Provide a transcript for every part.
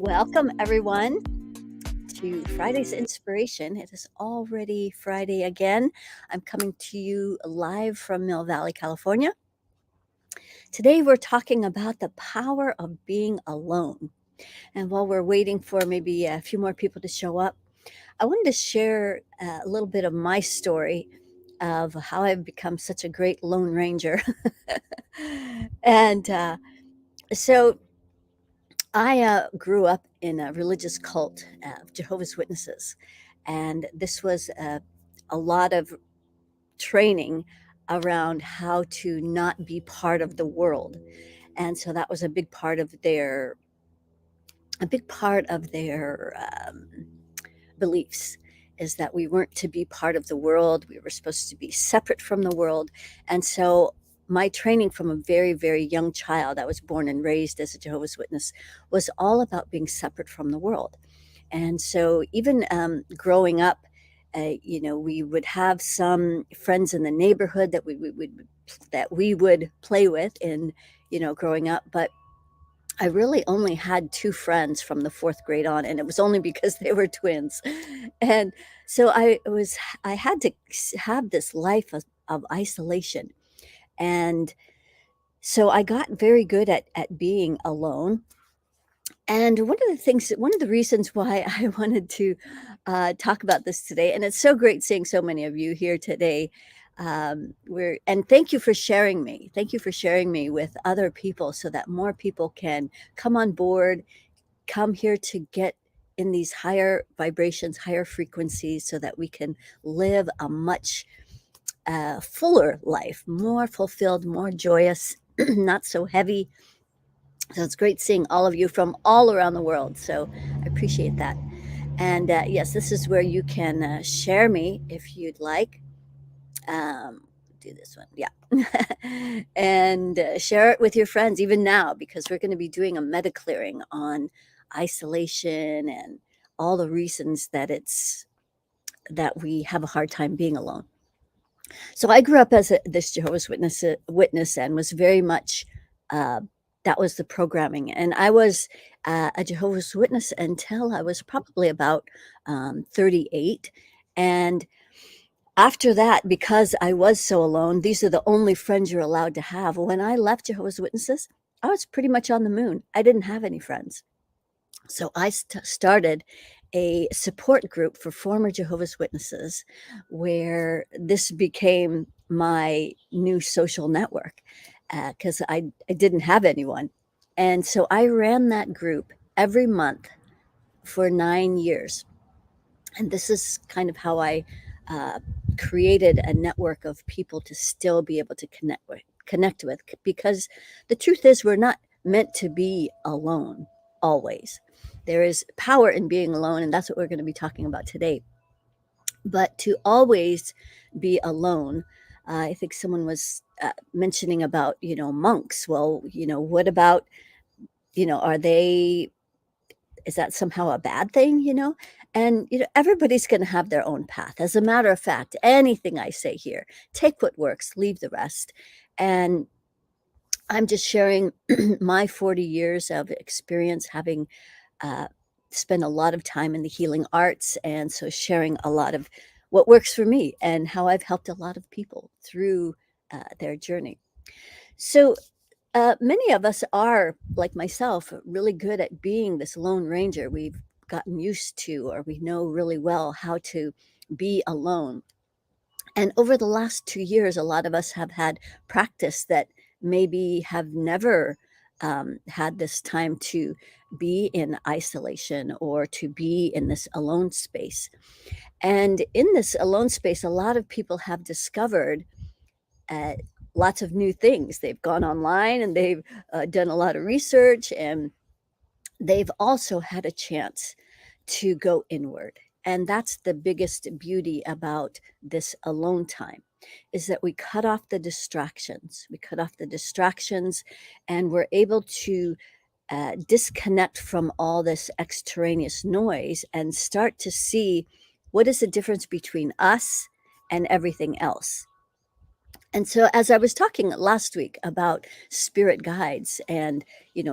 Welcome, everyone, to Friday's Inspiration. It is already Friday again. I'm coming to you live from Mill Valley, California. Today, we're talking about the power of being alone. And while we're waiting for maybe a few more people to show up, I wanted to share a little bit of my story of how I've become such a great Lone Ranger. and so I grew up in a religious cult of Jehovah's Witnesses, and this was a lot of training around how to not be part of the world, and so that was a big part of their beliefs. Is that we weren't to be part of the world, we were supposed to be separate from the world. And so my training from a very, very young child, I was born and raised as a Jehovah's Witness, was all about being separate from the world. And so even growing up, we would have some friends in the neighborhood that we would play with in, growing up. But I really only had two friends from the fourth grade on, and it was only because they were twins. And so I had to have this life of isolation. And so I got very good at being alone. And one of the reasons why I wanted to talk about this today, and it's so great seeing so many of you here today. And thank you for sharing me. Thank you for sharing me with other people so that more people can come on board, come here to get in these higher vibrations, higher frequencies, so that we can live a much fuller life, more fulfilled, more joyous, not so heavy. So it's great seeing all of you from all around the world. So I appreciate that. And yes, this is where you can share me if you'd like. Do this one. Yeah. And share it with your friends even now, because we're going to be doing a MediClearing on isolation and all the reasons that we have a hard time being alone. So I grew up as this Jehovah's Witness and was very much that was the programming. And I was a Jehovah's Witness until I was probably about 38. And after that, because I was so alone, these are the only friends you're allowed to have. When I left Jehovah's Witnesses, I was pretty much on the moon. I didn't have any friends. So I started a support group for former Jehovah's Witnesses, where this became my new social network, because I didn't have anyone. And so I ran that group every month for 9 years. And this is kind of how I created a network of people to still be able to connect with, because the truth is we're not meant to be alone always. There is power in being alone, and that's what we're going to be talking about today. But to always be alone, I think someone was mentioning about, monks. Well, what about, is that somehow a bad thing? And, everybody's going to have their own path. As a matter of fact, anything I say here, take what works, leave the rest. And I'm just sharing my 40 years of experience, having spent a lot of time in the healing arts. And so sharing a lot of what works for me and how I've helped a lot of people through their journey. So many of us are, like myself, really good at being this Lone Ranger. We've gotten used to, or we know really well how to be alone. And over the last 2 years, a lot of us have had practice that maybe have never had this time to be in isolation or to be in this alone space. And in this alone space, a lot of people have discovered lots of new things. They've gone online and they've done a lot of research, and they've also had a chance to go inward. And that's the biggest beauty about this alone time, is that we cut off the distractions. We cut off the distractions, and we're able to disconnect from all this extraneous noise and start to see what is the difference between us and everything else. And so as I was talking last week about spirit guides and,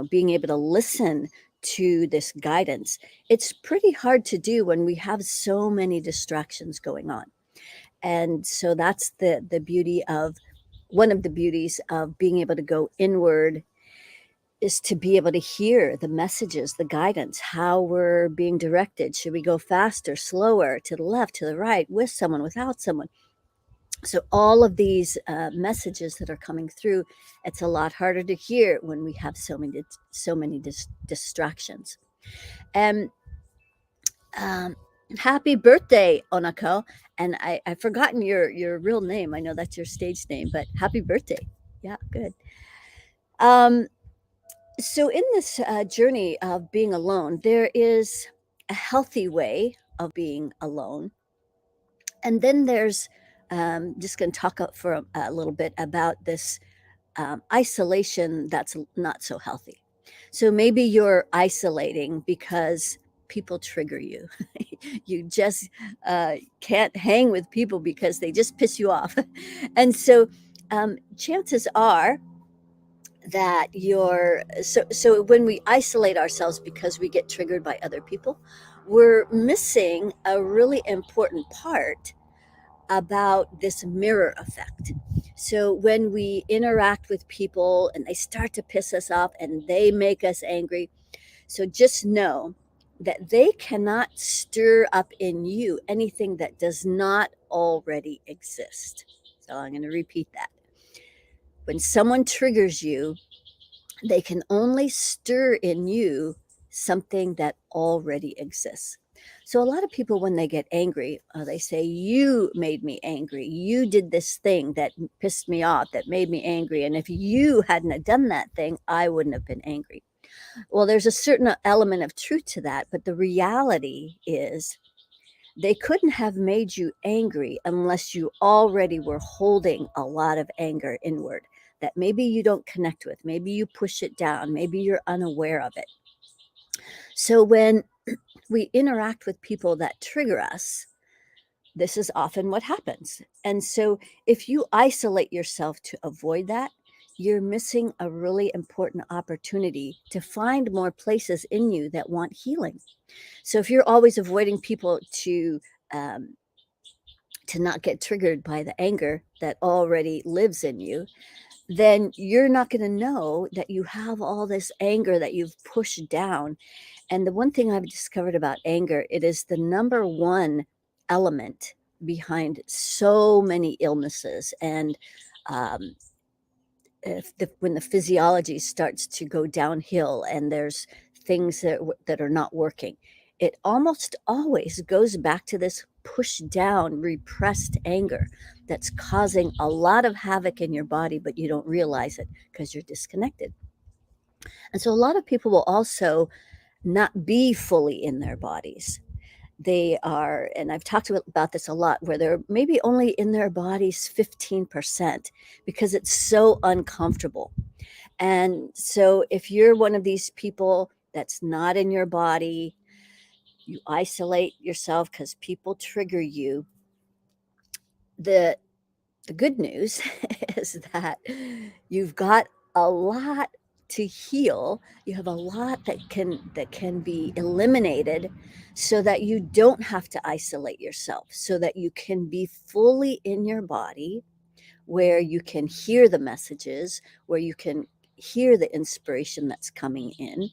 being able to listen to this guidance, it's pretty hard to do when we have so many distractions going on. And so that's the beauty of one of the beauties of being able to go inward, is to be able to hear the messages, the guidance, how we're being directed. Should we go faster, slower, to the left, to the right, with someone, without someone? So all of these messages that are coming through, it's a lot harder to hear when we have so many distractions. And happy birthday, Onako. And I've forgotten your real name. I know that's your stage name, but happy birthday. Yeah, good. So in this journey of being alone, there is a healthy way of being alone. And then there's just going to talk for a little bit about this isolation that's not so healthy. So maybe you're isolating because people trigger you. You just can't hang with people because they just piss you off. And so chances are that so when we isolate ourselves because we get triggered by other people, we're missing a really important part about this mirror effect. So when we interact with people and they start to piss us off and they make us angry, so just know that they cannot stir up in you anything that does not already exist. So I'm going to repeat that. When someone triggers you, they can only stir in you something that already exists. So a lot of people, when they get angry, they say, you made me angry. You did this thing that pissed me off, that made me angry. And if you hadn't have done that thing, I wouldn't have been angry. Well, there's a certain element of truth to that. But the reality is they couldn't have made you angry unless you already were holding a lot of anger inward that maybe you don't connect with. Maybe you push it down. Maybe you're unaware of it. So when we interact with people that trigger us, this is often what happens. And so if you isolate yourself to avoid that, you're missing a really important opportunity to find more places in you that want healing. So if you're always avoiding people to not get triggered by the anger that already lives in you, then you're not going to know that you have all this anger that you've pushed down. And the one thing I've discovered about anger, it is the number one element behind so many illnesses. And um, when the physiology starts to go downhill and there's things that are not working, it almost always goes back to this push down, repressed anger that's causing a lot of havoc in your body, but you don't realize it because you're disconnected. And so a lot of people will also not be fully in their bodies. They are, and I've talked about this a lot, where they're maybe only in their bodies 15% because it's so uncomfortable. And so if you're one of these people that's not in your body, you isolate yourself because people trigger you. The good news is that you've got a lot to heal. You have a lot that can be eliminated so that you don't have to isolate yourself, so that you can be fully in your body, where you can hear the messages, where you can hear the inspiration that's coming in.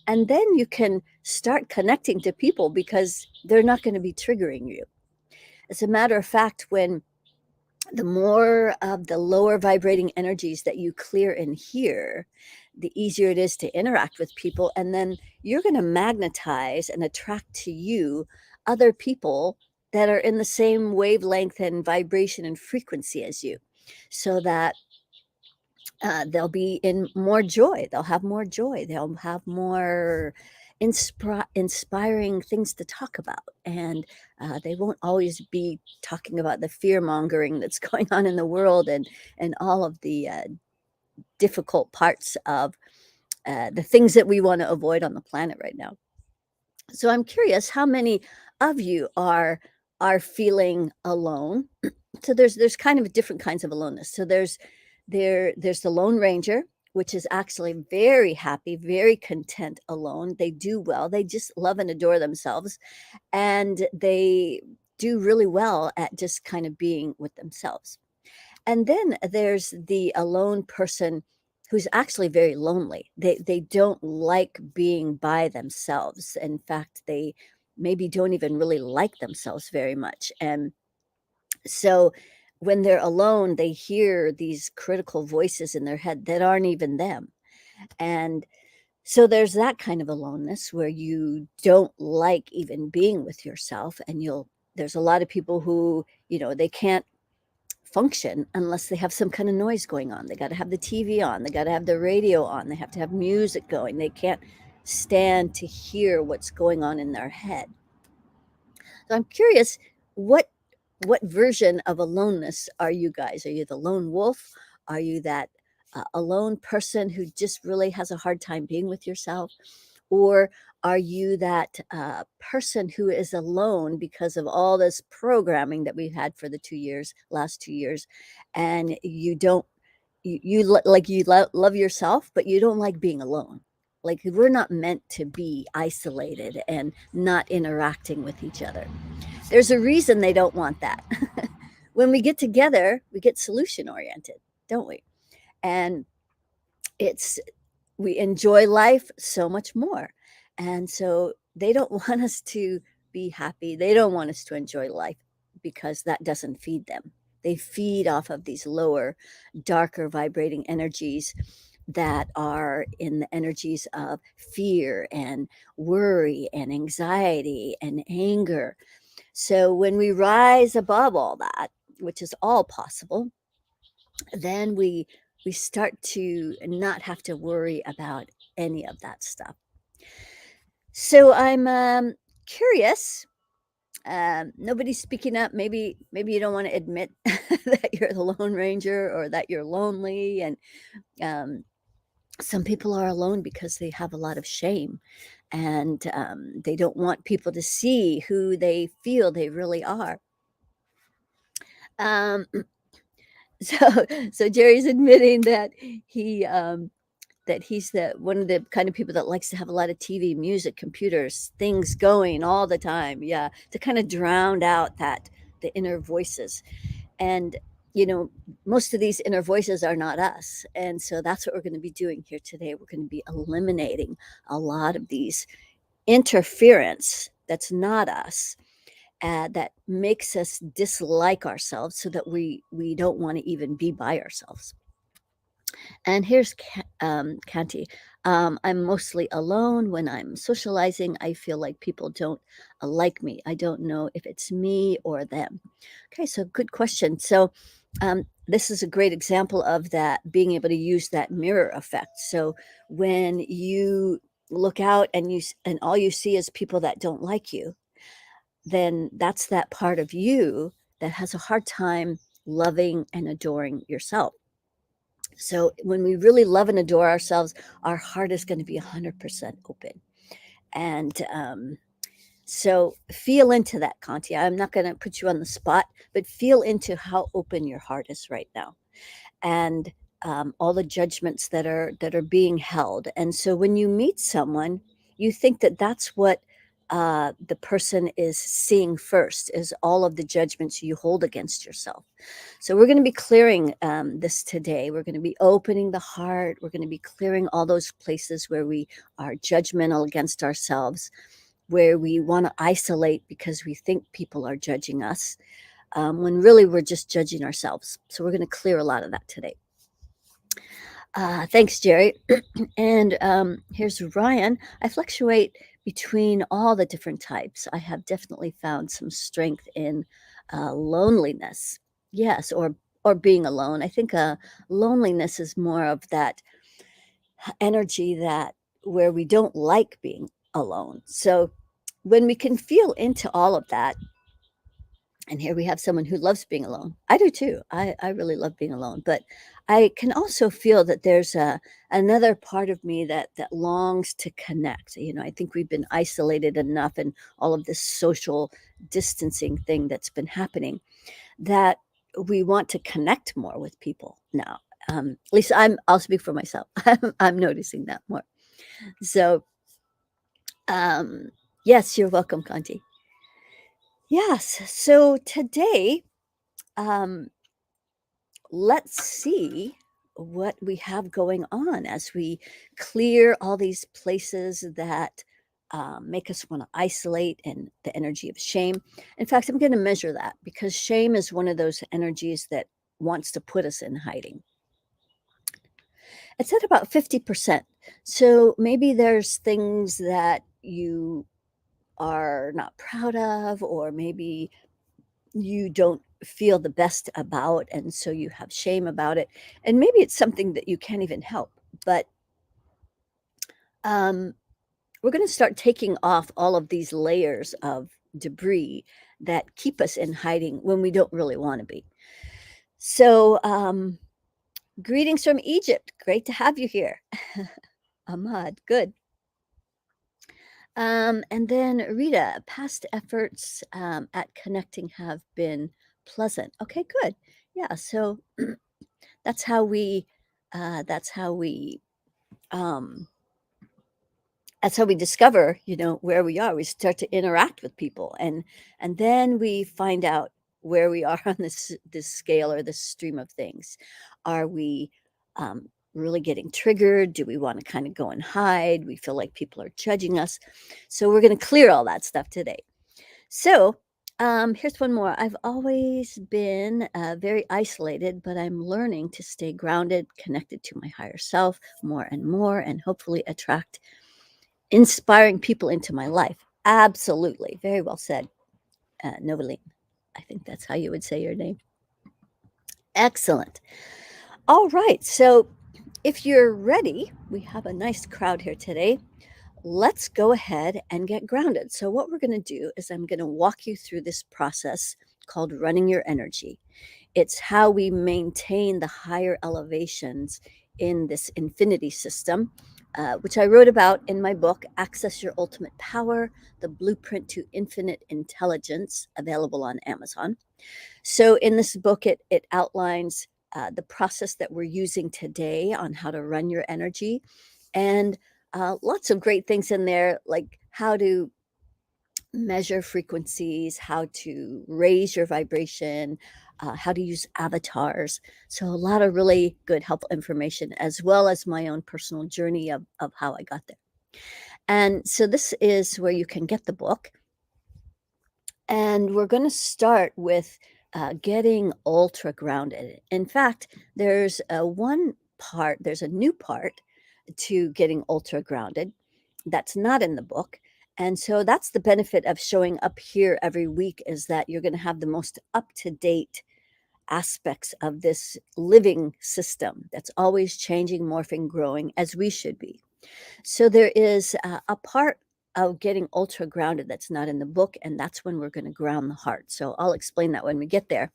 And then you can start connecting to people because they're not going to be triggering you. As a matter of fact, when the more of the lower vibrating energies that you clear in here, the easier it is to interact with people. And then you're going to magnetize and attract to you other people that are in the same wavelength and vibration and frequency as you, so that they'll be in more joy. They'll have more joy. They'll have more inspiring things to talk about. And they won't always be talking about the fear mongering that's going on in the world, and all of the difficult parts of the things that we want to avoid on the planet right now. So I'm curious, how many of you are feeling alone? So there's kind of different kinds of aloneness. So there's the Lone Ranger, which is actually very happy, very content alone. They do well. They just love and adore themselves. And they do really well at just kind of being with themselves. And then there's the alone person who's actually very lonely. They don't like being by themselves. In fact, they maybe don't even really like themselves very much. And so when they're alone, they hear these critical voices in their head that aren't even them. And so there's that kind of aloneness where you don't like even being with yourself. And there's a lot of people who, they can't function unless they have some kind of noise going on. They got to have the TV on, they got to have the radio on, they have to have music going. They can't stand to hear what's going on in their head. So I'm curious, what version of aloneness are you guys? Are you the lone wolf? Are you that alone person who just really has a hard time being with yourself? Or are you that person who is alone because of all this programming that we've had for the last 2 years, and you don't, love yourself, but you don't like being alone? Like, we're not meant to be isolated and not interacting with each other. There's a reason they don't want that. When we get together, we get solution oriented, don't we? And we enjoy life so much more. And so they don't want us to be happy. They don't want us to enjoy life because that doesn't feed them. They feed off of these lower, darker vibrating energies that are in the energies of fear and worry and anxiety and anger. So when we rise above all that, which is all possible, then we start to not have to worry about any of that stuff. So I'm curious. Nobody's speaking up. Maybe you don't want to admit that you're the Lone Ranger or that you're lonely. And some people are alone because they have a lot of shame, and they don't want people to see who they feel they really are. Um, so so Jerry's admitting that he's the one of the kind of people that likes to have a lot of TV, music, computers, things going all the time. Yeah, to kind of drown out the inner voices. And most of these inner voices are not us. And so that's what we're going to be doing here today. We're going to be eliminating a lot of these interference that's not us. That makes us dislike ourselves so that we don't want to even be by ourselves. And here's Canty. I'm mostly alone when I'm socializing. I feel like people don't like me. I don't know if it's me or them. Okay, so good question. So this is a great example of that, being able to use that mirror effect. So when you look out and all you see is people that don't like you, then that's that part of you that has a hard time loving and adoring yourself. So when we really love and adore ourselves, our heart is going to be 100% open. And so feel into that, Conti. I'm not going to put you on the spot, but feel into how open your heart is right now, and all the judgments that are being held. And so when you meet someone, you think that that's what the person is seeing first, is all of the judgments you hold against yourself. So we're going to be clearing this today. We're going to be opening the heart. We're going to be clearing all those places where we are judgmental against ourselves, where we want to isolate because we think people are judging us, when really we're just judging ourselves. So we're going to clear a lot of that today. Thanks, Jerry. And here's Ryan. I fluctuate between all the different types. I have definitely found some strength in loneliness. Yes, or being alone. I think loneliness is more of that energy that where we don't like being alone. So when we can feel into all of that, and here we have someone who loves being alone. I do too. I really love being alone, but I can also feel that there's another part of me that longs to connect. I think we've been isolated enough, and all of this social distancing thing that's been happening, that we want to connect more with people now. At least I'll speak for myself. I'm noticing that more. So, yes, you're welcome, Conti. Yes. So today, um, let's see what we have going on as we clear all these places that make us want to isolate and the energy of shame. In fact, I'm going to measure that because shame is one of those energies that wants to put us in hiding. It's at about 50%. So maybe there's things that you are not proud of, or maybe you don't feel the best about, and so you have shame about it. And maybe it's something that you can't even help. But um, we're going to start taking off all of these layers of debris that keep us in hiding when we don't really want to be. So, greetings from Egypt. Great to have you here. Ahmad, good. And then Rita, past efforts at connecting have been pleasant. Okay, good. Yeah, so that's how we that's how we um, that's how we discover, where we are. We start to interact with people, and then we find out where we are on this scale or this stream of things. Are we really getting triggered? Do we want to kind of go and hide? We feel like people are judging us. So we're going to clear all that stuff today. So here's one more. I've always been very isolated, but I'm learning to stay grounded, connected to my higher self more and more, and hopefully attract inspiring people into my life. Absolutely. Very well said, Noveline. I think that's how you would say your name. Excellent. All right. So if you're ready, we have a nice crowd here today. Let's go ahead and get grounded. So, what we're going to do is I'm going to walk you through this process called running your energy. It's how we maintain the higher elevations in this infinity system, which I wrote about in my book, Access Your Ultimate Power, The Blueprint to Infinite Intelligence, available on Amazon. So in this book, it outlines the process that we're using today on how to run your energy, and lots of great things in there, like how to measure frequencies, how to raise your vibration, how to use avatars. So, a lot of really good, helpful information, as well as my own personal journey of how I got there. And so, this is where you can get the book. And we're going to start with getting ultra grounded. In fact, there's there's a new part to getting ultra grounded that's not in the book. And so that's the benefit of showing up here every week, is that you're going to have the most up-to-date aspects of this living system that's always changing, morphing, growing, as we should be. So there is a part of getting ultra grounded that's not in the book, and that's when we're going to ground the heart. So I'll explain that when we get there.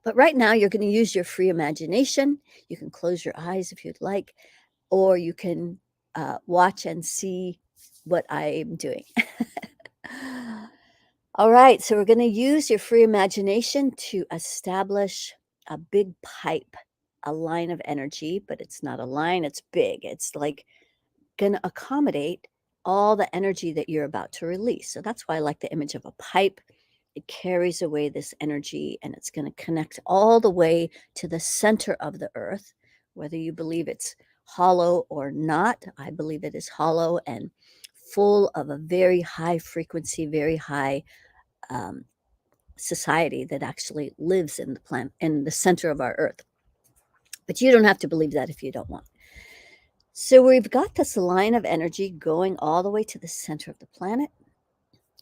But right now, you're going to use your free imagination. You can close your eyes if you'd like, or you can watch and see what I'm doing. All right, so we're going to use your free imagination to establish a big pipe, a line of energy, but it's not a line, it's big. It's like going to accommodate all the energy that you're about to release. So that's why I like the image of a pipe. It carries away this energy, and it's going to connect all the way to the center of the earth, whether you believe it's hollow or not. I believe it is hollow and full of a very high frequency, very high society that actually lives in the planet, in the center of our earth. But you don't have to believe that if you don't want. So we've got this line of energy going all the way to the center of the planet.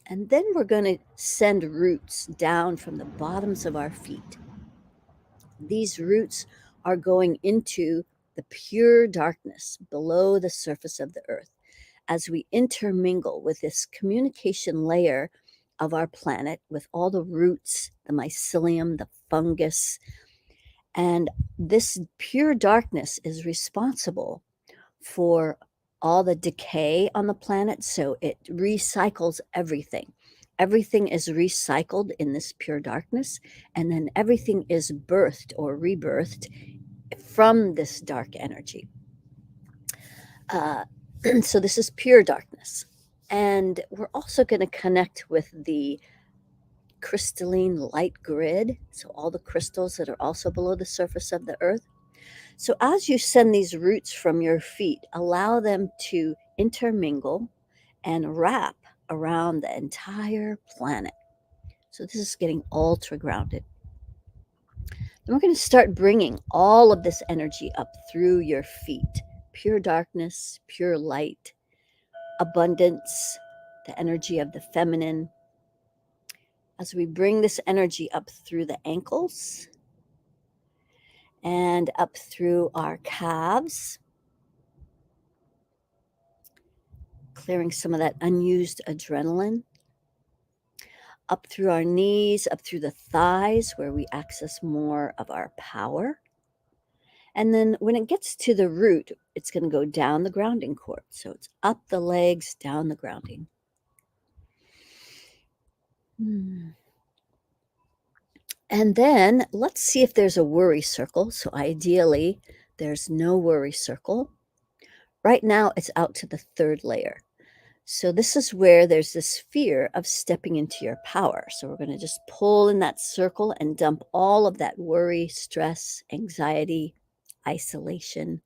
And then we're going to send roots down from the bottoms of our feet. These roots are going into the pure darkness below the surface of the earth as we intermingle with this communication layer of our planet with all the roots, the mycelium, the fungus. And this pure darkness is responsible for all the decay on the planet. So it recycles everything. Everything is recycled in this pure darkness, and then everything is birthed or rebirthed from this dark energy. So this is pure darkness. And we're also going to connect with the crystalline light grid, so all the crystals that are also below the surface of the earth. So as you send these roots from your feet, allow them to intermingle and wrap around the entire planet. So this is getting ultra grounded. Then we're going to start bringing all of this energy up through your feet. Pure darkness, pure light, abundance, the energy of the feminine. As we bring this energy up through the ankles and up through our calves, clearing some of that unused adrenaline, up through our knees, up through the thighs where we access more of our power. And then when it gets to the root, it's going to go down the grounding cord. So it's up the legs, down the grounding. And then let's see if there's a worry circle. So ideally, there's no worry circle. Right now, it's out to the third layer. So this is where there's this fear of stepping into your power. So we're going to just pull in that circle and dump all of that worry, stress, anxiety, isolation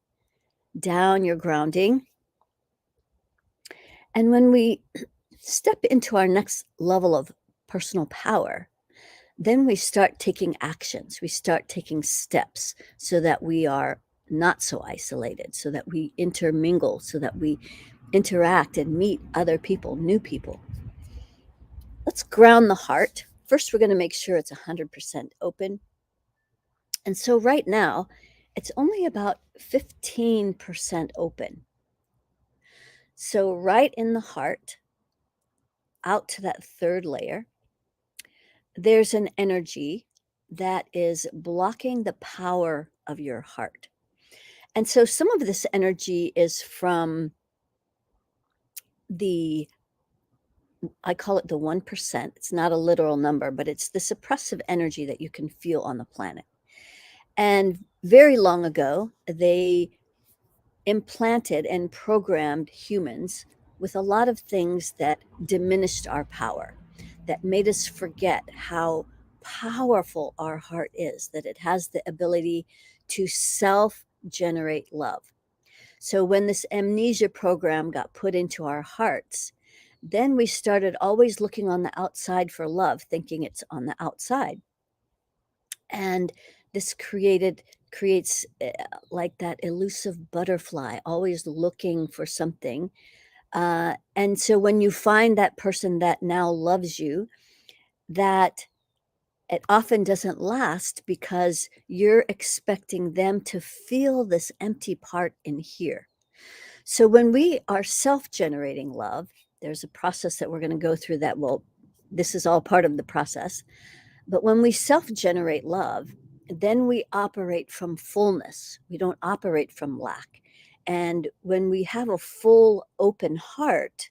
down your grounding. And when we step into our next level of personal power, then we start taking actions. We start taking steps so that we are not so isolated, so that we intermingle, so that we interact and meet other people, new people. Let's ground the heart. First, we're going to make sure it's 100% open. And so right now, it's only about 15% open. So right in the heart, out to that third layer, there's an energy that is blocking the power of your heart. And so some of this energy is from I call it the 1%. It's not a literal number, but it's this oppressive energy that you can feel on the planet. And very long ago, they implanted and programmed humans with a lot of things that diminished our power, that made us forget how powerful our heart is, that it has the ability to self-generate love. So when this amnesia program got put into our hearts, then we started always looking on the outside for love, thinking it's on the outside. And this creates like that elusive butterfly, always looking for something. And so when you find that person that now loves you, that it often doesn't last because you're expecting them to feel this empty part in here. So when we are self-generating love, there's a process that we're going to go through that this is all part of the process. But when we self-generate love, then we operate from fullness. We don't operate from lack. And when we have a full, open heart,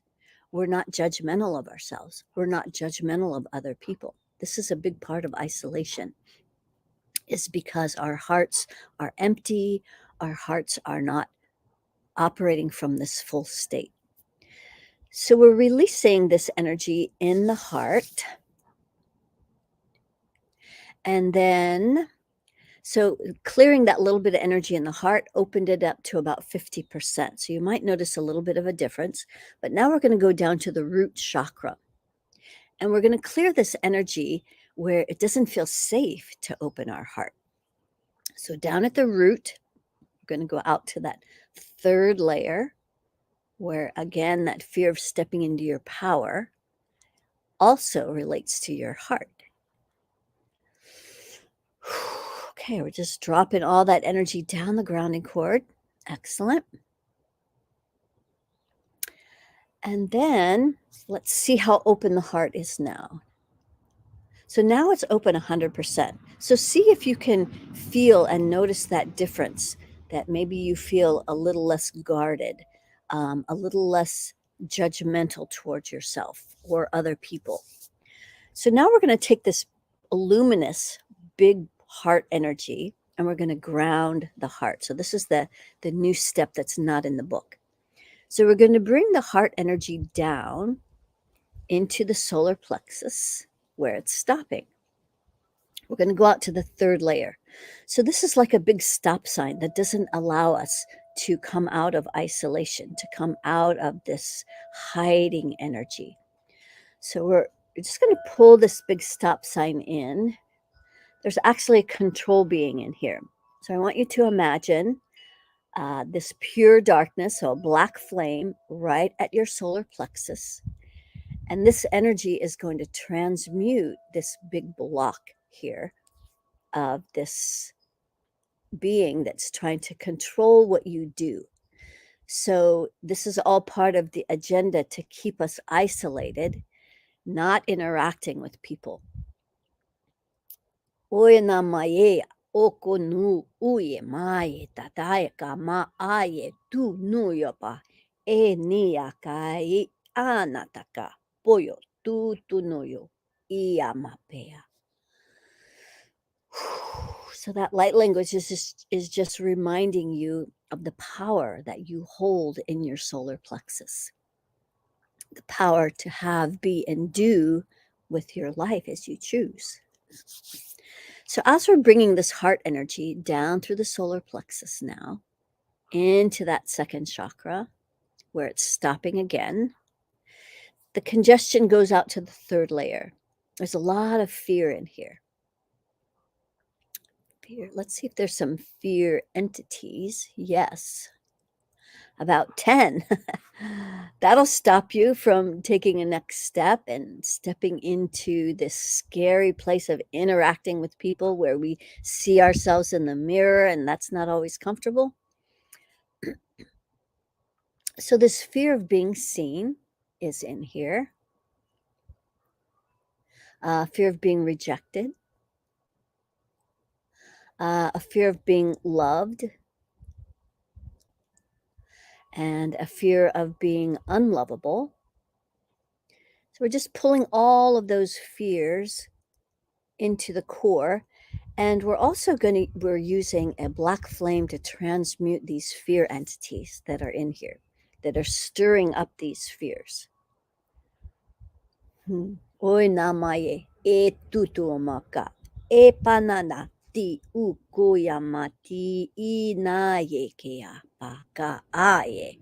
we're not judgmental of ourselves. We're not judgmental of other people. This is a big part of isolation, is because our hearts are empty. Our hearts are not operating from this full state. So we're releasing this energy in the heart. And then, so clearing that little bit of energy in the heart opened it up to about 50%. So you might notice a little bit of a difference. But now we're going to go down to the root chakra. And we're going to clear this energy where it doesn't feel safe to open our heart. So down at the root, we're going to go out to that third layer where, again, that fear of stepping into your power also relates to your heart. Okay, we're just dropping all that energy down the grounding cord. Excellent. And then let's see how open the heart is now. So now it's open 100%. So see if you can feel and notice that difference, that maybe you feel a little less guarded, a little less judgmental towards yourself or other people. So now we're going to take this luminous, big heart energy, and we're going to ground the heart. So this is the new step that's not in the book. So we're going to bring the heart energy down into the solar plexus where it's stopping. We're going to go out to the third layer. So this is like a big stop sign that doesn't allow us to come out of isolation, to come out of this hiding energy. So we're just going to pull this big stop sign in. There's actually a control being in here. So I want you to imagine this pure darkness, so a black flame right at your solar plexus. And this energy is going to transmute this big block here of this being that's trying to control what you do. So this is all part of the agenda to keep us isolated, not interacting with people. Oye na maye oko nu uye maye tataye ka ma aye tu nu yopa e ni akai anataka poyo tu no yo iamapea. So that light language is just reminding you of the power that you hold in your solar plexus. The power to have, be, and do with your life as you choose. So as we're bringing this heart energy down through the solar plexus now into that second chakra where it's stopping again, the congestion goes out to the third layer. There's a lot of fear in here. Fear. Let's see if there's some fear entities. Yes. About 10. That'll stop you from taking a next step and stepping into this scary place of interacting with people where we see ourselves in the mirror, and that's not always comfortable. So this fear of being seen is in here. Fear of being rejected. A fear of being loved. And a fear of being unlovable. So we're just pulling all of those fears into the core. And we're also we're using a black flame to transmute these fear entities that are in here, that are stirring up these fears. Oi namaye e tutuomaka e panana ti ukuyamati inaye kea paka aye.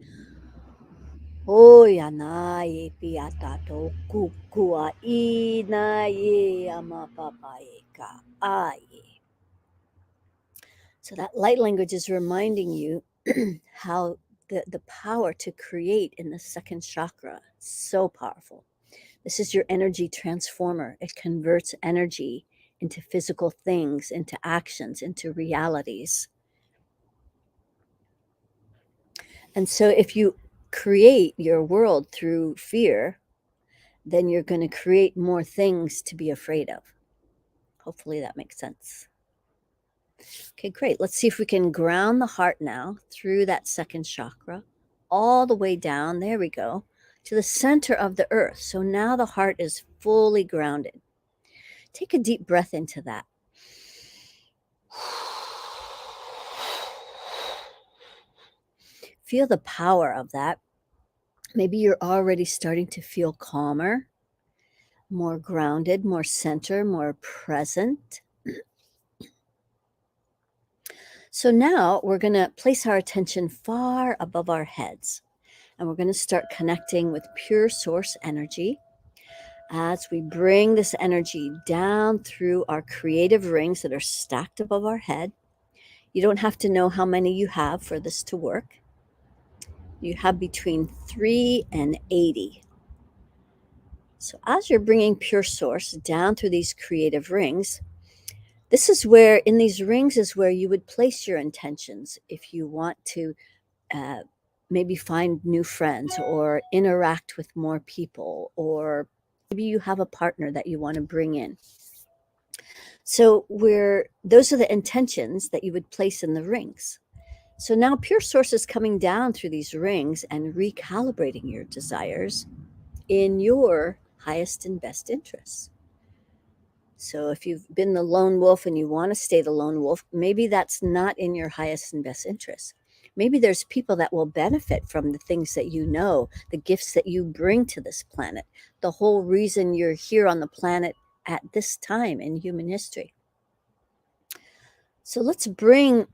Oya naye piatato kukua inaye amapapaye ka aye. So that light language is reminding you how the power to create in the second chakra is so powerful. This is your energy transformer. It converts energy into physical things, into actions, into realities. And so if you create your world through fear, then you're going to create more things to be afraid of. Hopefully that makes sense. Okay, great. Let's see if we can ground the heart now through that second chakra, all the way down, there we go, to the center of the earth. So now the heart is fully grounded. Take a deep breath into that. Feel the power of that. Maybe you're already starting to feel calmer, more grounded, more centered, more present. So now we're going to place our attention far above our heads, and we're going to start connecting with pure source energy as we bring this energy down through our creative rings that are stacked above our head. You don't have to know how many you have for this to work. You have between 3 and 80. So as you're bringing pure source down through these creative rings, this is where, in these rings is where you would place your intentions if you want to maybe find new friends or interact with more people, or maybe you have a partner that you want to bring in. So those are the intentions that you would place in the rings. So now pure source is coming down through these rings and recalibrating your desires in your highest and best interests. So if you've been the lone wolf and you want to stay the lone wolf, maybe that's not in your highest and best interest. Maybe there's people that will benefit from the things that you know, the gifts that you bring to this planet, the whole reason you're here on the planet at this time in human history. So let's bring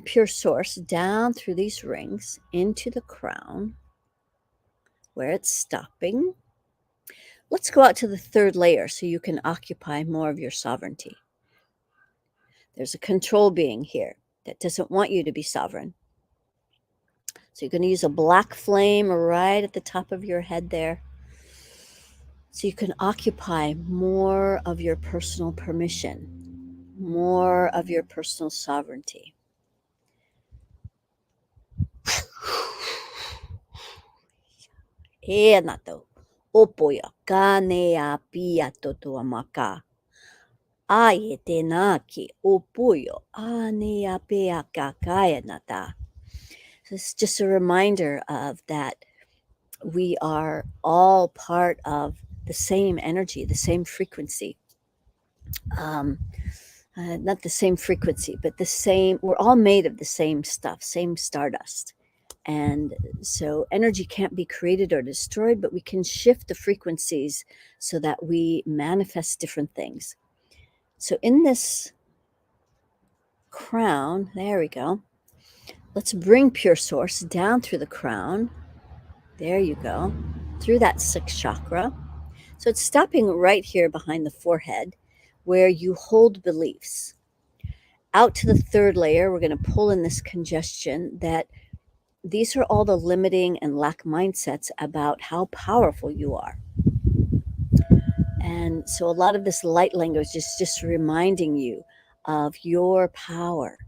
pure source down through these rings into the crown where it's stopping. Let's go out to the third layer so you can occupy more of your sovereignty. There's a control being here that doesn't want you to be sovereign. So you're going to use a black flame right at the top of your head there, so you can occupy more of your personal permission, more of your personal sovereignty. E nato, opoya, kanea pia totua maka. Aye te naki, opoyo, anea pia kakaya nata. So it's just a reminder of that we are all part of the same energy, the same frequency. Not the same frequency, but the same, we're all made of the same stuff, same stardust. And so energy can't be created or destroyed, but we can shift the frequencies so that we manifest different things. So in this crown, there we go. Let's bring pure source down through the crown. There you go. Through that sixth chakra. So it's stopping right here behind the forehead where you hold beliefs. Out to the third layer, we're going to pull in this congestion that these are all the limiting and lack mindsets about how powerful you are. And so a lot of this light language is just reminding you of your power,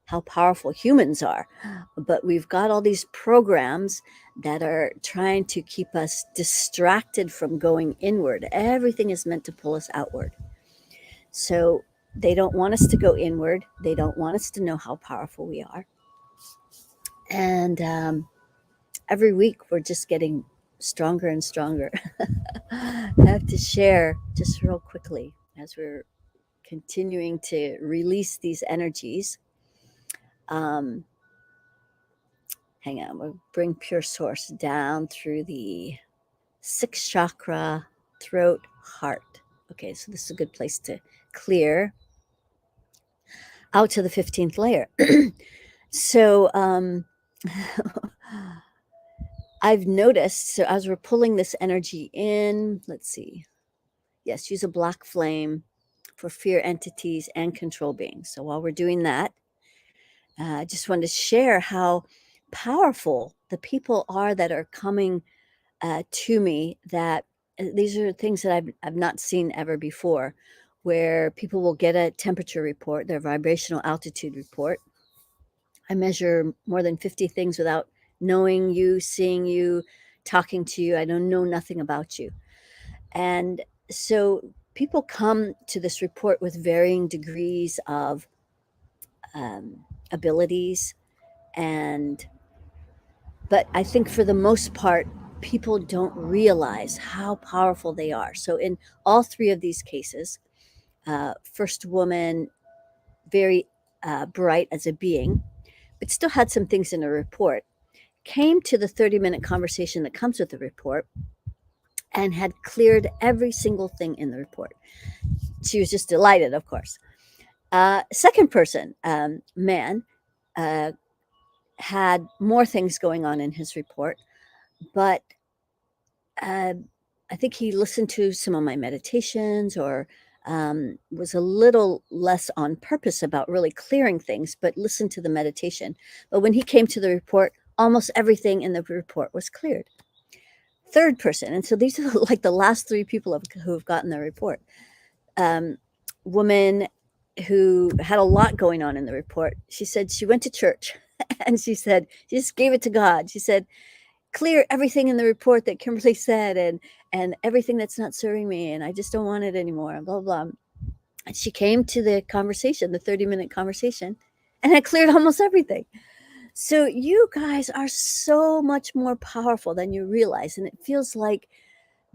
how powerful humans are. But we've got all these programs that are trying to keep us distracted from going inward. Everything is meant to pull us outward. So they don't want us to go inward. They don't want us to know how powerful we are. And every week we're just getting stronger and stronger. I have to share just real quickly as we're continuing to release these energies. Hang on, we'll bring pure source down through the sixth chakra, throat, heart. Okay, so this is a good place to clear. Out to the 15th layer. So I've noticed, so as we're pulling this energy in, let's see. Yes, use a black flame for fear entities and control beings. So while we're doing that, I just wanted to share how powerful the people are that are coming to me, that these are things that I've not seen ever before, where people will get a temperature report, their vibrational altitude report. I measure more than 50 things without knowing you, seeing you, talking to you. I don't know nothing about you. And so people come to this report with varying degrees of abilities. But I think for the most part, people don't realize how powerful they are. So in all three of these cases, first woman, very bright as a being, but still had some things in a report, came to the 30-minute conversation that comes with the report and had cleared every single thing in the report. She was just delighted, of course. Second person, man, had more things going on in his report, but I think he listened to some of my meditations, or was a little less on purpose about really clearing things, but listened to the meditation. But when he came to the report, almost everything in the report was cleared. Third person, and so these are like the last three people who have gotten the report. Woman who had a lot going on in the report. She said she went to church and she said, she just gave it to God. She said, clear everything in the report that Kimberly said, and everything that's not serving me, and I just don't want it anymore, blah, blah. And she came to the conversation, the 30-minute conversation, and had cleared almost everything. So you guys are so much more powerful than you realize. And it feels like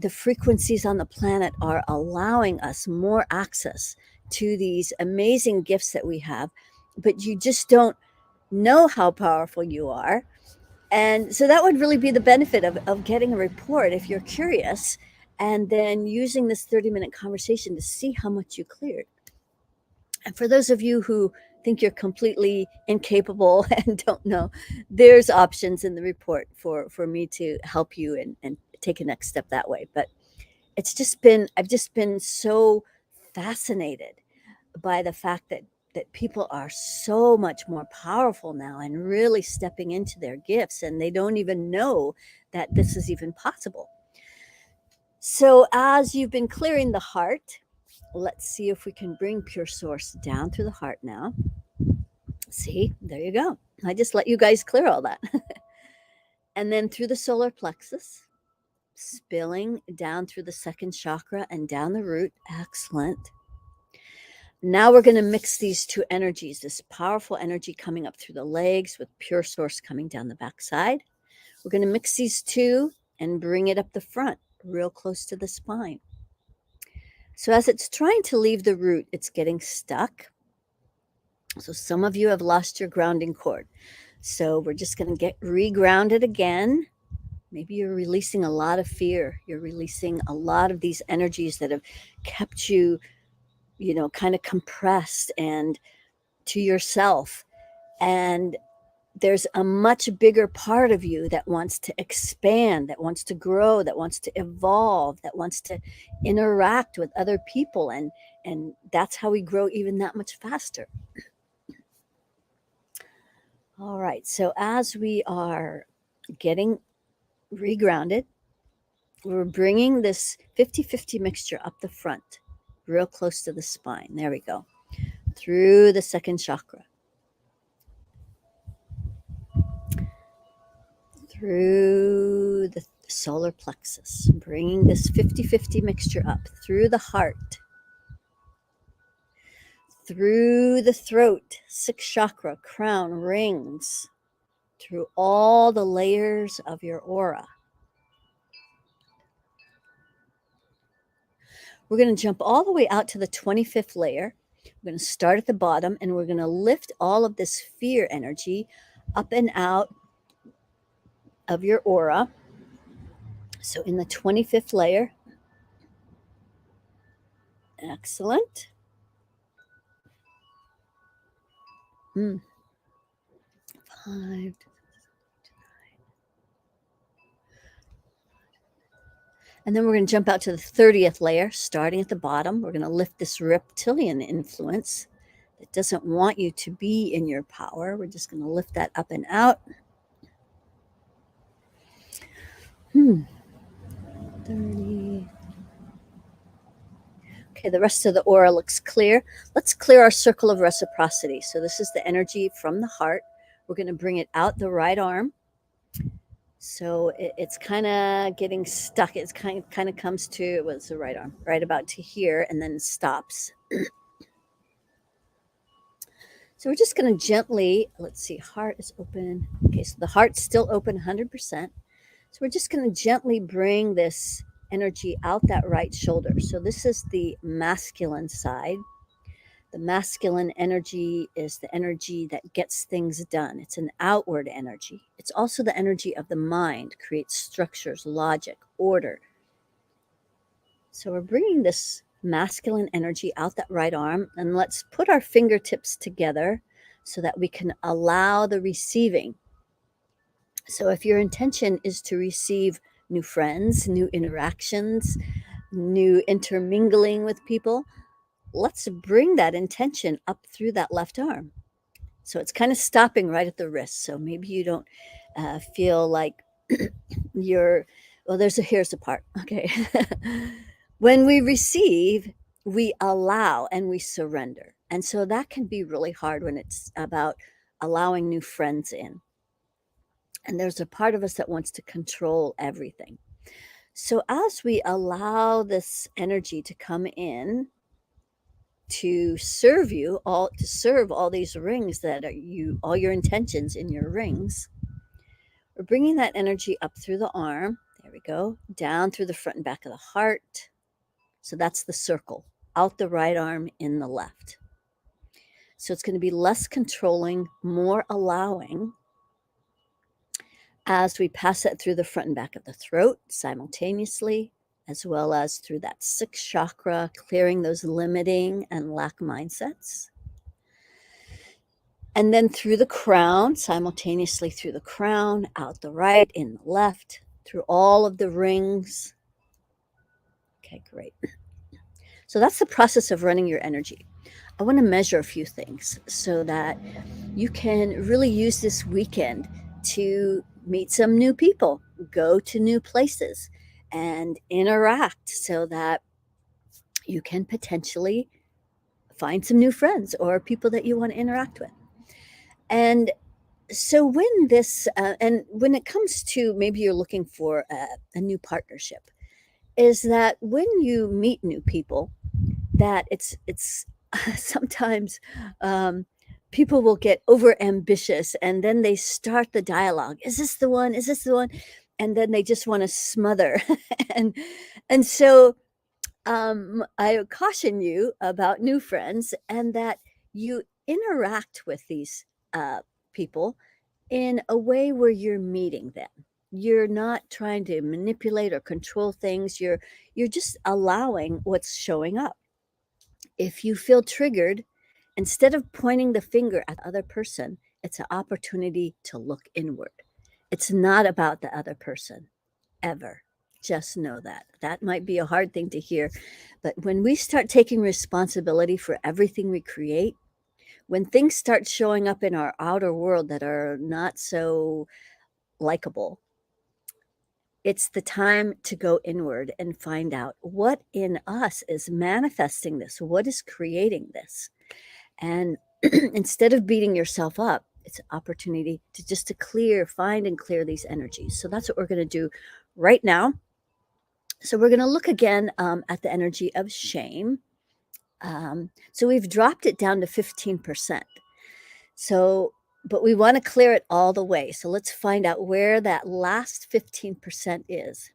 the frequencies on the planet are allowing us more access to these amazing gifts that we have, but you just don't know how powerful you are. And so that would really be the benefit of getting a report if you're curious, and then using this 30-minute conversation to see how much you cleared. And for those of you who think you're completely incapable and don't know, there's options in the report for me to help you and take a next step that way. But I've just been so fascinated by the fact that people are so much more powerful now and really stepping into their gifts, and they don't even know that this is even possible. So as you've been clearing the heart, let's see if we can bring pure source down through the heart now. See, there you go. I just let you guys clear all that. And then through the solar plexus, spilling down through the second chakra and down the root. Excellent. Now we're going to mix these two energies, this powerful energy coming up through the legs with pure source coming down the backside. We're going to mix these two and bring it up the front, real close to the spine. So as it's trying to leave the root, it's getting stuck. So some of you have lost your grounding cord. So we're just going to get regrounded again. Maybe you're releasing a lot of fear. You're releasing a lot of these energies that have kept you, kind of compressed and to yourself. And there's a much bigger part of you that wants to expand, that wants to grow, that wants to evolve, that wants to interact with other people. And that's how we grow even that much faster. All right. So as we are getting regrounded, we're bringing this 50-50 mixture up the front, real close to the spine. There we go. Through the second chakra. Through the solar plexus, bringing this 50-50 mixture up through the heart, through the throat, sixth chakra, crown, rings, through all the layers of your aura. We're going to jump all the way out to the 25th layer. We're going to start at the bottom, and we're going to lift all of this fear energy up and out of your aura. So in the 25th layer, excellent. 5 And then we're going to jump out to the 30th layer, starting at the bottom. We're going to lift this reptilian influence that doesn't want you to be in your power. We're just going to lift that up and out. 30. Okay, the rest of the aura looks clear. Let's clear our circle of reciprocity. So this is the energy from the heart. We're going to bring it out the right arm. So it's kind of getting stuck. It's kind of comes to, what's the right arm? Right about to here, and then stops. So we're just going to gently, let's see, heart is open. Okay, so the heart's still open 100%. So we're just going to gently bring this energy out that right shoulder. So this is the masculine side. The masculine energy is the energy that gets things done. It's an outward energy. It's also the energy of the mind, creates structures, logic, order. So we're bringing this masculine energy out that right arm, and let's put our fingertips together so that we can allow the receiving. So if your intention is to receive new friends, new interactions, new intermingling with people, let's bring that intention up through that left arm. So it's kind of stopping right at the wrist. So maybe you don't feel like you're, well, here's the part. Okay. When we receive, we allow and we surrender. And so that can be really hard when it's about allowing new friends in. And there's a part of us that wants to control everything. So as we allow this energy to come in, to serve all these rings that are all your intentions in your rings, we're bringing that energy up through the arm. There we go. Down through the front and back of the heart. So that's the circle. Out the right arm, in the left. So it's going to be less controlling, more allowing as we pass it through the front and back of the throat simultaneously, as well as through that sixth chakra, clearing those limiting and lack mindsets. And then through the crown, simultaneously through the crown, out the right, in the left, through all of the rings. Okay, great. So that's the process of running your energy. I want to measure a few things so that you can really use this weekend to meet some new people, go to new places, and interact so that you can potentially find some new friends or people that you want to interact with. And so when this, and when it comes to maybe you're looking for a new partnership, is that when you meet new people, that it's sometimes people will get over ambitious and then they start the dialogue. Is this the one? Is this the one? And then they just want to smother. and and so I caution you about new friends and that you interact with these people in a way where you're meeting them. You're not trying to manipulate or control things. You're just allowing what's showing up. If you feel triggered, instead of pointing the finger at the other person, it's an opportunity to look inward. It's not about the other person, ever. Just know that. That might be a hard thing to hear, but when we start taking responsibility for everything we create, when things start showing up in our outer world that are not so likable, it's the time to go inward and find out what in us is manifesting this, what is creating this. And instead of beating yourself up, it's an opportunity to just to find and clear these energies. So that's what we're going to do right now. So we're going to look again at the energy of shame. So we've dropped it down to 15%. So, but we want to clear it all the way. So let's find out where that last 15% is.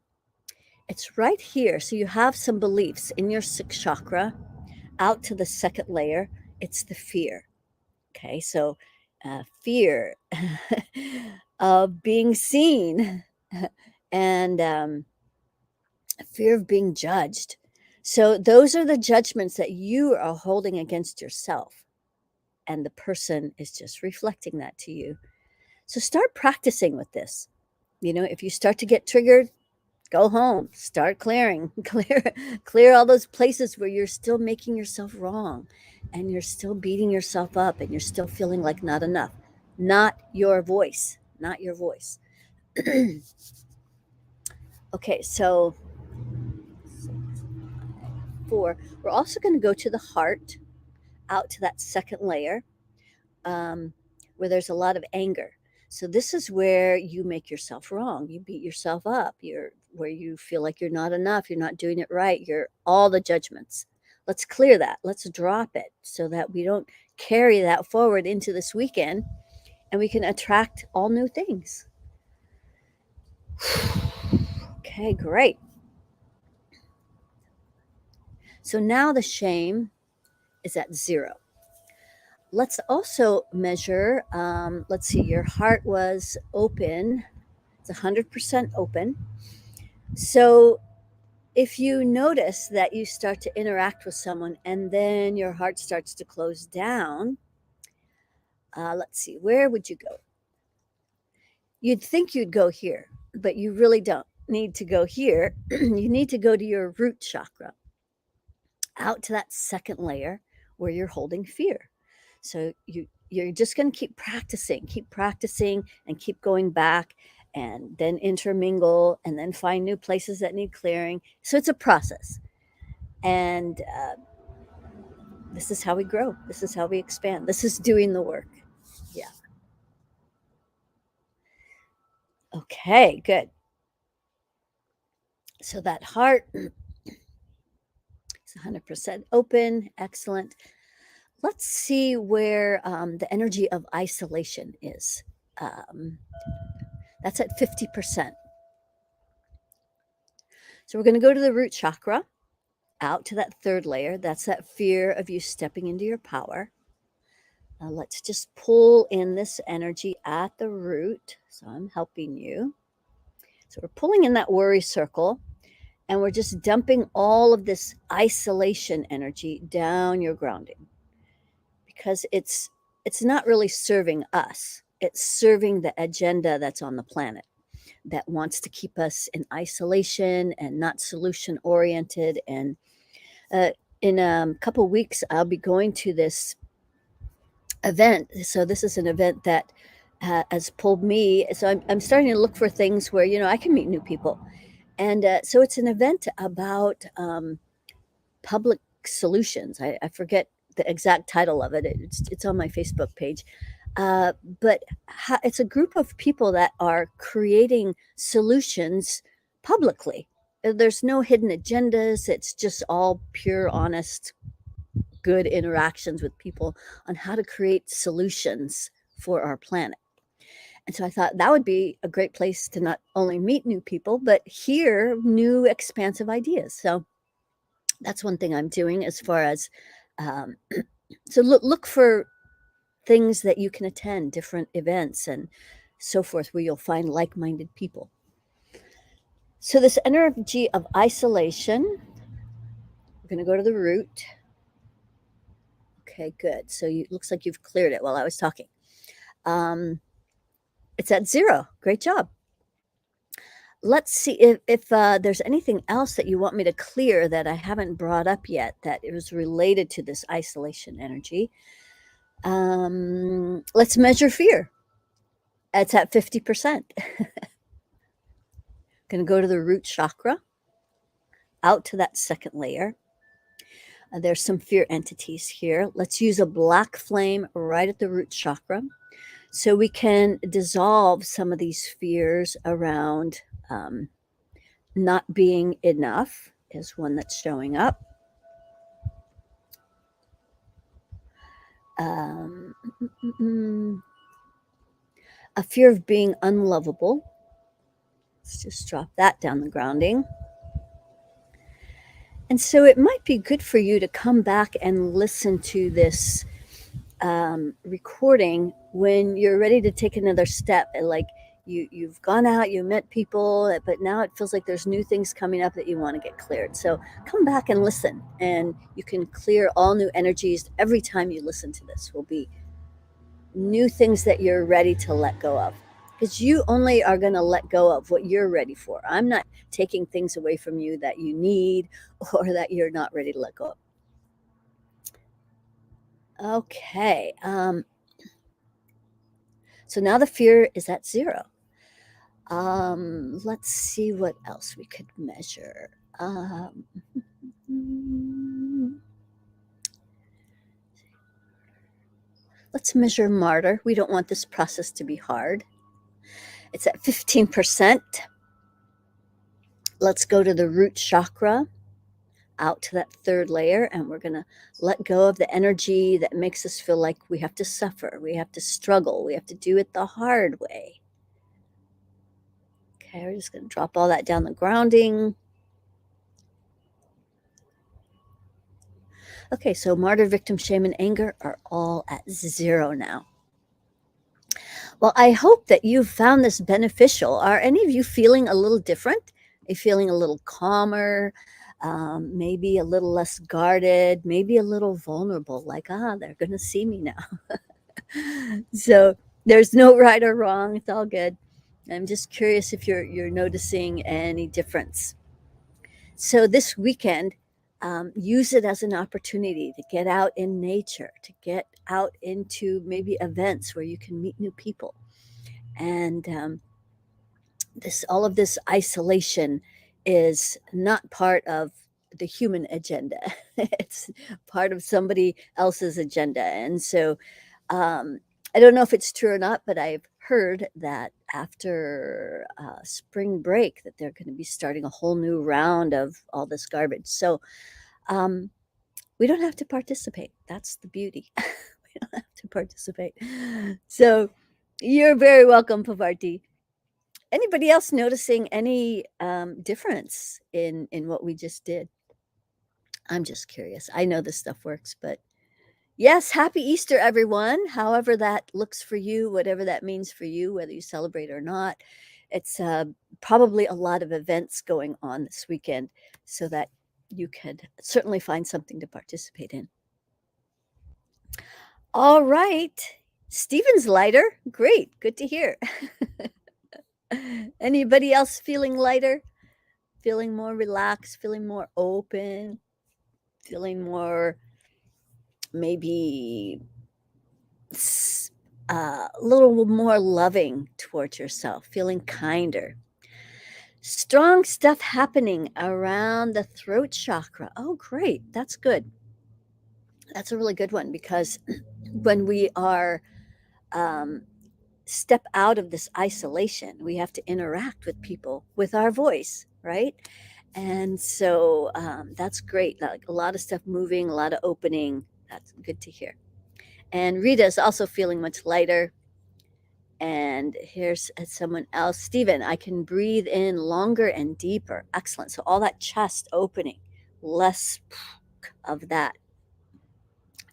It's right here. So you have some beliefs in your sixth chakra out to the second layer. It's the fear. Okay, so fear of being seen and fear of being judged. So those are the judgments that you are holding against yourself. And the person is just reflecting that to you. So start practicing with this. You know, if you start to get triggered, go home, start clearing, clear all those places where you're still making yourself wrong and you're still beating yourself up and you're still feeling like not enough. Not your voice, not your voice. Okay, so 4, we're also going to go to the heart, out to that second layer, where there's a lot of anger. So this is where you make yourself wrong. You beat yourself up. Where you feel like you're not enough. You're not doing it right. You're all the judgments. Let's clear that. Let's drop it so that we don't carry that forward into this weekend and we can attract all new things. Okay, great. So now the shame is at 0. Let's also measure, let's see, your heart was open. It's 100% open. So if you notice that you start to interact with someone and then your heart starts to close down, let's see, where would you go? You'd think you'd go here, but you really don't need to go here. You need to go to your root chakra, out to that second layer where you're holding fear. So you're just going to keep practicing and keep going back and then intermingle and then find new places that need clearing. So it's a process. And this is how we grow. This is how we expand. This is doing the work. Yeah. Okay, good. So that heart is 100% open. Excellent. Let's see where the energy of isolation is. That's at 50%. So we're going to go to the root chakra, out to that third layer. That's that fear of you stepping into your power. Let's just pull in this energy at the root. So I'm helping you. So we're pulling in that worry circle, and we're just dumping all of this isolation energy down your grounding, because it's not really serving us. It's serving the agenda that's on the planet that wants to keep us in isolation and not solution oriented. And in a couple of weeks, I'll be going to this event. So this is an event that has pulled me. So I'm starting to look for things where, you know, I can meet new people. And so it's an event about public solutions. I forget the exact title of it. It's on my Facebook page. But it's a group of people that are creating solutions publicly. There's no hidden agendas. It's just all pure, honest, good interactions with people on how to create solutions for our planet. And so I thought that would be a great place to not only meet new people, but hear new expansive ideas. So that's one thing I'm doing as far as, so look for things that you can attend, different events and so forth, where you'll find like-minded people. So this energy of isolation, we're going to go to the root. Okay, good. So it looks like you've cleared it while I was talking. It's at 0. Great job. Let's see if there's anything else that you want me to clear that I haven't brought up yet that is related to this isolation energy. Let's measure fear. It's at 50%. Going to go to the root chakra, out to that second layer. There's some fear entities here. Let's use a black flame right at the root chakra so we can dissolve some of these fears around not being enough, is one that's showing up. A fear of being unlovable. Let's just drop that down the grounding. And so it might be good for you to come back and listen to this recording when you're ready to take another step. Like you've gone out, you met people, but now it feels like there's new things coming up that you want to get cleared. So come back and listen, and you can clear all new energies. Every time you listen to this will be new things that you're ready to let go of, because you only are going to let go of what you're ready for. I'm not taking things away from you that you need or that you're not ready to let go of. Okay. So now the fear is at 0. Let's see what else we could measure. Let's measure martyr. We don't want this process to be hard. It's at 15%. Let's go to the root chakra, out to that third layer, and we're going to let go of the energy that makes us feel like we have to suffer, we have to struggle, we have to do it the hard way. Okay, we're just going to drop all that down the grounding. Okay, so martyr, victim, shame, and anger are all at 0 now. Well, I hope that you found this beneficial. Are any of you feeling a little different? Are you feeling a little calmer? Maybe a little less guarded, maybe a little vulnerable, like, they're going to see me now. So there's no right or wrong. It's all good. I'm just curious if you're noticing any difference. So this weekend, use it as an opportunity to get out in nature, to get out into maybe events where you can meet new people. And all of this isolation is not part of the human agenda. It's part of somebody else's agenda. And so I don't know if it's true or not, but I've heard that after spring break that they're going to be starting a whole new round of all this garbage. So we don't have to participate. That's the beauty. We don't have to participate. So you're very welcome, Pavarti. Anybody else noticing any difference in what we just did? I'm just curious. I know this stuff works, but yes, happy Easter, everyone. However that looks for you, whatever that means for you, whether you celebrate or not. It's probably a lot of events going on this weekend so that you could certainly find something to participate in. All right. Stephen's lighter. Great. Good to hear. Anybody else feeling lighter? Feeling more relaxed, feeling more open, feeling more maybe a little more loving towards yourself, feeling kinder. Strong stuff happening around the throat chakra. Oh, great. That's good. That's a really good one because when we are um, step out of this isolation, we have to interact with people with our voice, right? And so that's great. Like a lot of stuff moving, a lot of opening. That's good to hear. And Rita's also feeling much lighter. And here's someone else. Stephen, I can breathe in longer and deeper. Excellent. So all that chest opening, less of that.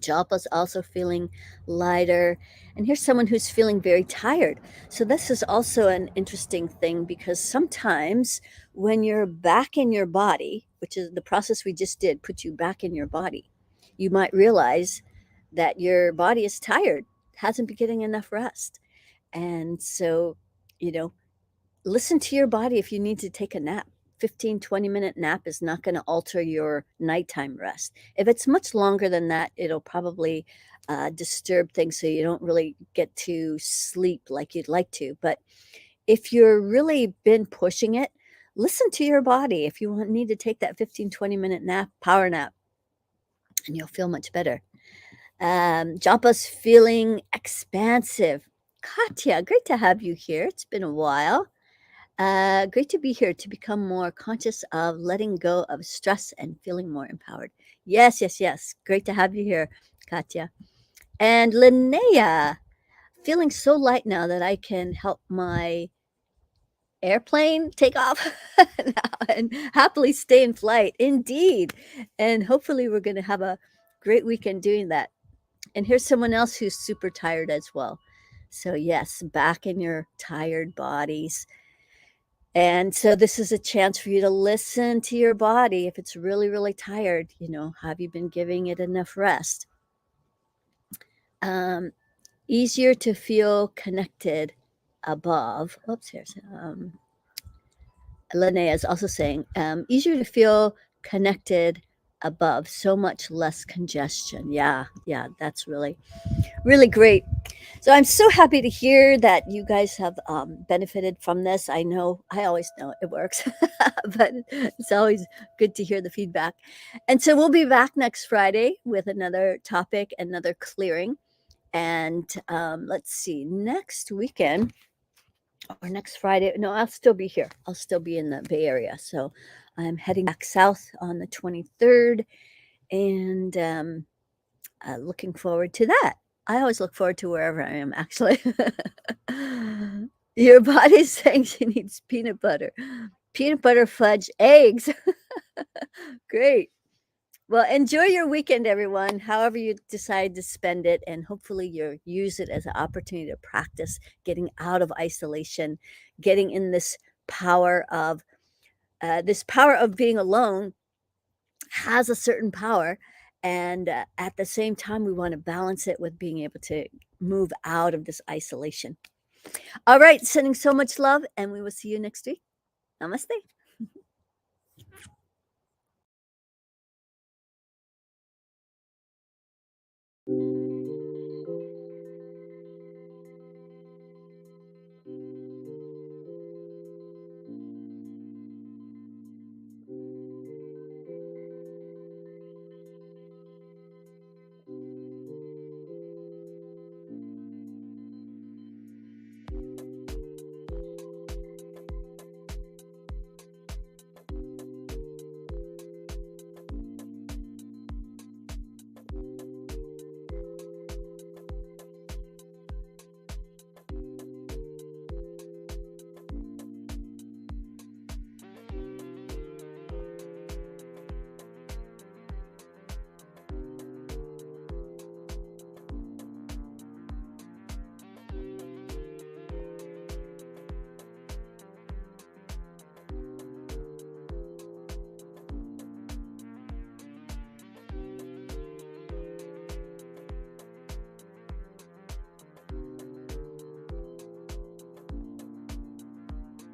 Jalpa's also feeling lighter. And here's someone who's feeling very tired. So this is also an interesting thing because sometimes when you're back in your body, which is the process we just did, put you back in your body, you might realize that your body is tired, hasn't been getting enough rest. And so, you know, listen to your body if you need to take a nap. 15-20 minute nap is not going to alter your nighttime rest. If it's much longer than that, it'll probably disturb things so you don't really get to sleep like you'd like to. But if you're really been pushing it, listen to your body. If you need to take that 15-20 minute nap, power nap, and you'll feel much better. Jampa's feeling expansive. Katya, great to have you here. It's been a while. Great to be here to become more conscious of letting go of stress and feeling more empowered. Yes, yes, yes. Great to have you here, Katya. And Linnea, feeling so light now that I can help my airplane take off and happily stay in flight. Indeed. And hopefully, we're going to have a great weekend doing that. And here's someone else who's super tired as well. So, yes, back in your tired bodies. And so this is a chance for you to listen to your body. If it's really, really tired, have you been giving it enough rest? Easier to feel connected above. Oops, here's Linnea is also saying, easier to feel connected above, so much less congestion. Yeah, that's really, really great. So I'm so happy to hear that you guys have benefited from this. I always know it works, but it's always good to hear the feedback. And so we'll be back next Friday with another topic, another clearing. And let's see, next weekend or next Friday. No, I'll still be here. I'll still be in the Bay Area. So I'm heading back south on the 23rd and looking forward to that. I always look forward to wherever I am, actually. Your body's saying she needs peanut butter. Peanut butter, fudge, eggs. Great. Well, enjoy your weekend, everyone, however you decide to spend it. And hopefully you use it as an opportunity to practice getting out of isolation, getting in this power of being alone has a certain power. And at the same time, we want to balance it with being able to move out of this isolation. All right, sending so much love, and we will see you next week. Namaste.